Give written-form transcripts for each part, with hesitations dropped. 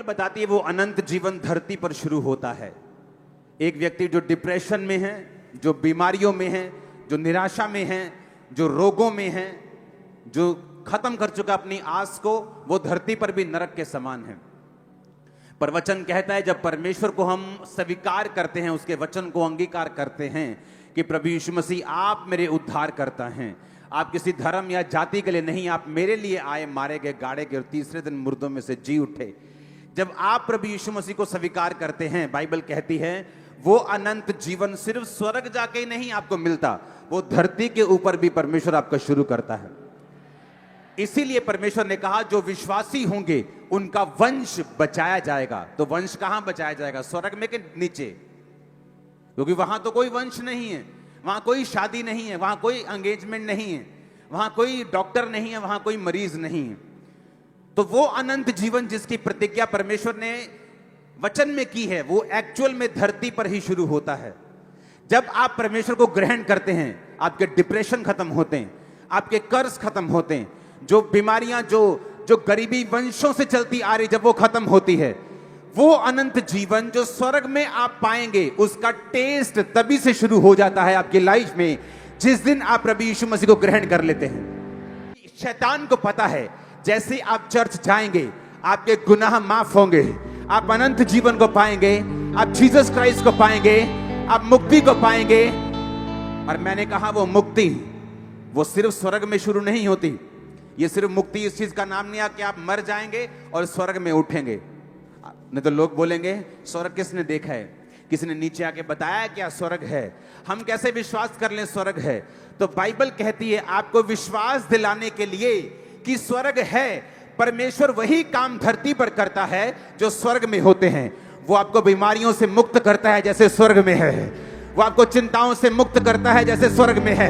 Bible बताती है वो अनंत जीवन धरती पर शुरू होता है। एक व्यक्ति जो डिप्रेशन में है, जो बीमारियों में है, जो निराशा में है, जो रोगों में है, जो खत्म कर चुका अपनी आस को, वो धरती पर भी नरक के समान है। पर वचन कहता है जब परमेश्वर को हम स्वीकार करते हैं, उसके वचन को अंगीकार करते हैं कि प्रभु यीशु मसीह आप मेरे उद्धार करता हैं, आप किसी धर्म या जाति के लिए नहीं, आप मेरे लिए आए, मारे गए, गाड़े गए और तीसरे दिन मुर्दों में से जी उठे। जब आप प्रभु यीशु मसीह को स्वीकार करते हैं, बाइबल कहती है वो अनंत जीवन सिर्फ स्वर्ग जाके ही नहीं आपको मिलता, वो धरती के ऊपर भी परमेश्वर आपका शुरू करता है। इसीलिए परमेश्वर ने कहा जो विश्वासी होंगे उनका वंश बचाया जाएगा। तो वंश कहां बचाया जाएगा, स्वर्ग में के नीचे? क्योंकि वहां तो कोई वंश नहीं है, वहां कोई शादी नहीं है, वहां कोई एंगेजमेंट नहीं है, वहां कोई डॉक्टर नहीं है, वहां कोई मरीज नहीं है। तो वो अनंत जीवन जिसकी प्रतिज्ञा परमेश्वर ने वचन में की है, वो एक्चुअल में धरती पर ही शुरू होता है। जब आप परमेश्वर को ग्रहण करते हैं, आपके डिप्रेशन खत्म होते हैं, आपके कर्ज खत्म होते हैं, जो बीमारियां, जो गरीबी वंशों से चलती आ रही, जब वो खत्म होती है, वो अनंत जीवन जो स्वर्ग में आप पाएंगे, उसका टेस्ट तभी से शुरू हो जाता है आपकी लाइफ में जिस दिन आप प्रभु यीशु मसीह को ग्रहण कर लेते हैं। शैतान को पता है जैसे आप चर्च जाएंगे आपके गुनाह माफ होंगे, आप अनंत जीवन को पाएंगे, आप जीसस क्राइस्ट को पाएंगे, आप मुक्ति को पाएंगे। और मैंने कहा वो मुक्ति वो सिर्फ स्वर्ग में शुरू नहीं होती। ये सिर्फ मुक्ति इस चीज का नाम नहीं है कि आप मर जाएंगे और स्वर्ग में उठेंगे। नहीं तो लोग बोलेंगे स्वर्ग किसने देखा है, किसी ने नीचे आके बताया क्या स्वर्ग है, हम कैसे विश्वास कर लें स्वर्ग है? तो बाइबल कहती है आपको विश्वास दिलाने के लिए कि स्वर्ग है, परमेश्वर वही काम धरती पर करता है जो स्वर्ग में होते हैं। वो आपको बीमारियों से मुक्त करता है जैसे स्वर्ग में है, वो आपको चिंताओं से मुक्त करता है जैसे स्वर्ग में है,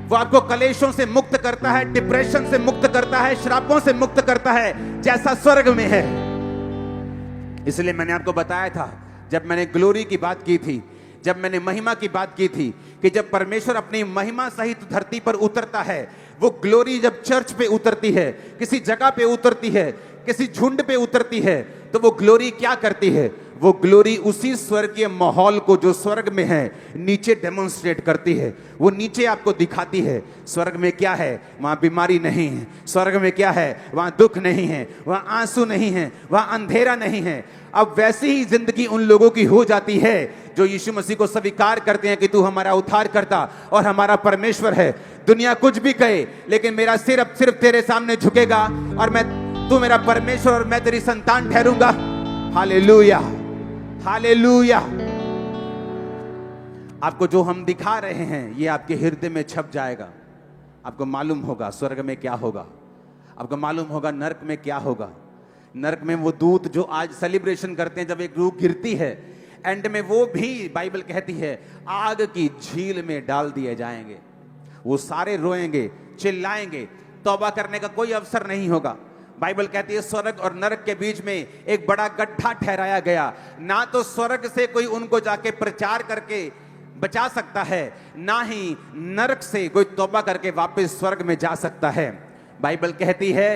वो आपको कलेशों से मुक्त करता है, डिप्रेशन से मुक्त करता है, श्रापों से मुक्त करता है जैसा स्वर्ग में है। इसलिए मैंने आपको बताया था, जब मैंने ग्लोरी की बात की थी, जब मैंने महिमा की बात की थी, कि जब परमेश्वर अपनी महिमा सहित धरती पर उतरता है, वो ग्लोरी जब चर्च पे उतरती है, किसी जगह पे उतरती है, किसी झुंड पे उतरती है, तो वो ग्लोरी क्या करती है? वो ग्लोरी उसी स्वर्गीय माहौल को जो स्वर्ग में है नीचे डेमोन्स्ट्रेट करती है। वो नीचे आपको दिखाती है स्वर्ग में क्या है, वहां बीमारी नहीं है, स्वर्ग में क्या है, वहां दुख नहीं है, वहां आंसू नहीं है, वहां अंधेरा नहीं है। अब वैसी ही जिंदगी उन लोगों की हो जाती है जो यीशु मसीह को स्वीकार करते हैं कि तू हमारा उद्धार करता और हमारा परमेश्वर है। दुनिया कुछ भी कहे, लेकिन मेरा सिर अब सिर्फ तेरे सामने झुकेगा और तू मेरा परमेश्वर और मैं तेरी संतान ठहरूंगा। Hallelujah, hallelujah. आपको जो हम दिखा रहे हैं ये आपके हृदय में छप जाएगा। आपको मालूम होगा स्वर्ग में क्या होगा, आपको मालूम होगा नरक में क्या होगा। नरक में वो दूत जो आज सेलिब्रेशन करते हैं, जब एक रूह गिरती है, एंड में वो भी बाइबल कहती है आग की झील में डाल दिए जाएंगे। वो सारे रोएंगे, चिल्लाएंगे, तौबा करने का कोई अवसर नहीं होगा। बाइबल कहती है स्वर्ग और नरक के बीच में एक बड़ा गड्ढा ठहराया गया। ना तो स्वर्ग से कोई उनको जाके प्रचार करके बचा सकता है, ना ही नरक से कोई तौबा करके वापस स्वर्ग में जा सकता है। बाइबल कहती है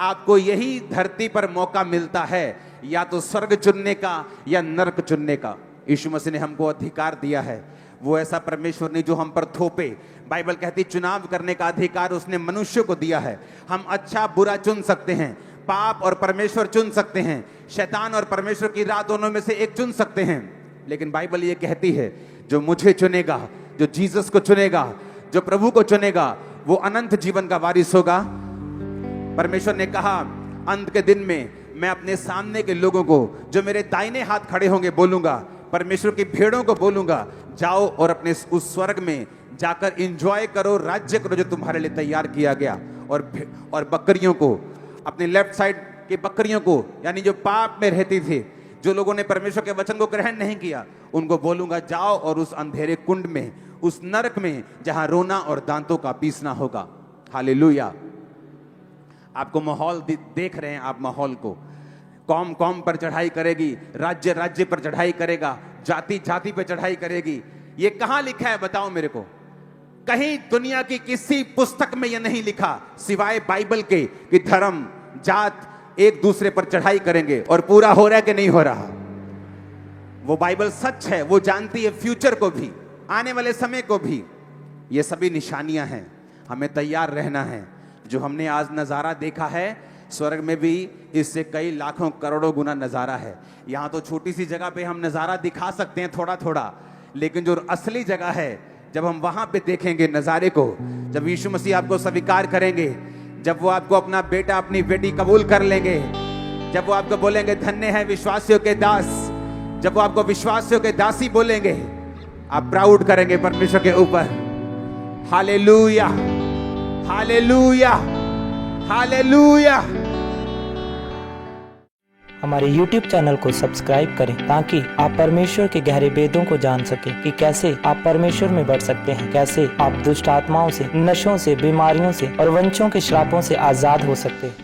आपको यही धरती पर मौका मिलता है, या तो स्वर्ग चुनने का या नरक चुनने का। यीशु मसीह ने हमको अधिकार दिया है, वो ऐसा परमेश्वर ने जो हम पर थोपे। बाइबल कहती चुनाव करने का अधिकार उसने मनुष्य को दिया है। हम अच्छा बुरा चुन सकते हैं, पाप और परमेश्वर चुन सकते हैं, शैतान और परमेश्वर की राह दोनों में से एक चुन सकते हैं। लेकिन बाइबल ये कहती है जो मुझे चुनेगा, जो जीसस को चुनेगा, जो प्रभु को चुनेगा, वो अनंत जीवन का वारिस होगा। परमेश्वर ने कहा अंत के दिन में मैं अपने सामने के लोगों को जो मेरे दाहिने हाथ खड़े होंगे बोलूंगा, परमेश्वर की भेड़ों को बोलूंगा, जाओ और अपने उस स्वर्ग में जाकर एंजॉय करो, राज्य करो जो तुम्हारे लिए तैयार किया गया। और बकरियों को, अपने लेफ्ट साइड की बकरियों को, यानी जो पाप में रहती थी, जो लोगों ने परमेश्वर के वचन को ग्रहण नहीं किया, उनको बोलूंगा जाओ और उस अंधेरे कुंड में, उस नरक में जहां रोना और दांतों का पीसना होगा। हालेलुया। आपको माहौल देख रहे हैं, आप माहौल को, कौम कौम पर चढ़ाई करेगी, राज्य राज्य पर चढ़ाई करेगा, जाति जाति पर चढ़ाई करेगी। ये कहां लिखा है बताओ मेरे को? कहीं दुनिया की किसी पुस्तक में यह नहीं लिखा सिवाय बाइबल के कि धर्म, जात, एक दूसरे पर चढ़ाई करेंगे और पूरा हो रहा है कि नहीं हो रहा। वो बाइबल सच है, वो जानती है फ्यूचर को भी, आने वाले समय को भी। ये सभी निशानियां हैं, हमें तैयार रहना है। जो हमने आज नज़ारा देखा है, स्वर्ग में भी इससे कई लाखों करोड़ों गुना नज़ारा है। यहाँ तो छोटी सी जगह पे हम नज़ारा दिखा सकते हैं थोड़ा थोड़ा, लेकिन जो असली जगह है, जब हम वहां पे देखेंगे नज़ारे को, जब यीशु मसीह आपको स्वीकार करेंगे, जब वो आपको अपना बेटा अपनी बेटी कबूल कर लेंगे, जब वो आपको बोलेंगे धन्य है विश्वासियों के दास, जब वो आपको विश्वासियों के दासी बोलेंगे, आप प्राउड करेंगे परमेश्वर के ऊपर। Hallelujah, hallelujah, hallelujah. हमारे YouTube चैनल को सब्सक्राइब करें ताकि आप परमेश्वर के गहरे वेदों को जान सकें कि कैसे आप परमेश्वर में बढ़ सकते हैं, कैसे आप दुष्ट आत्माओं से, नशों से, बीमारियों से और वंशों के श्रापों से आजाद हो सकते हैं।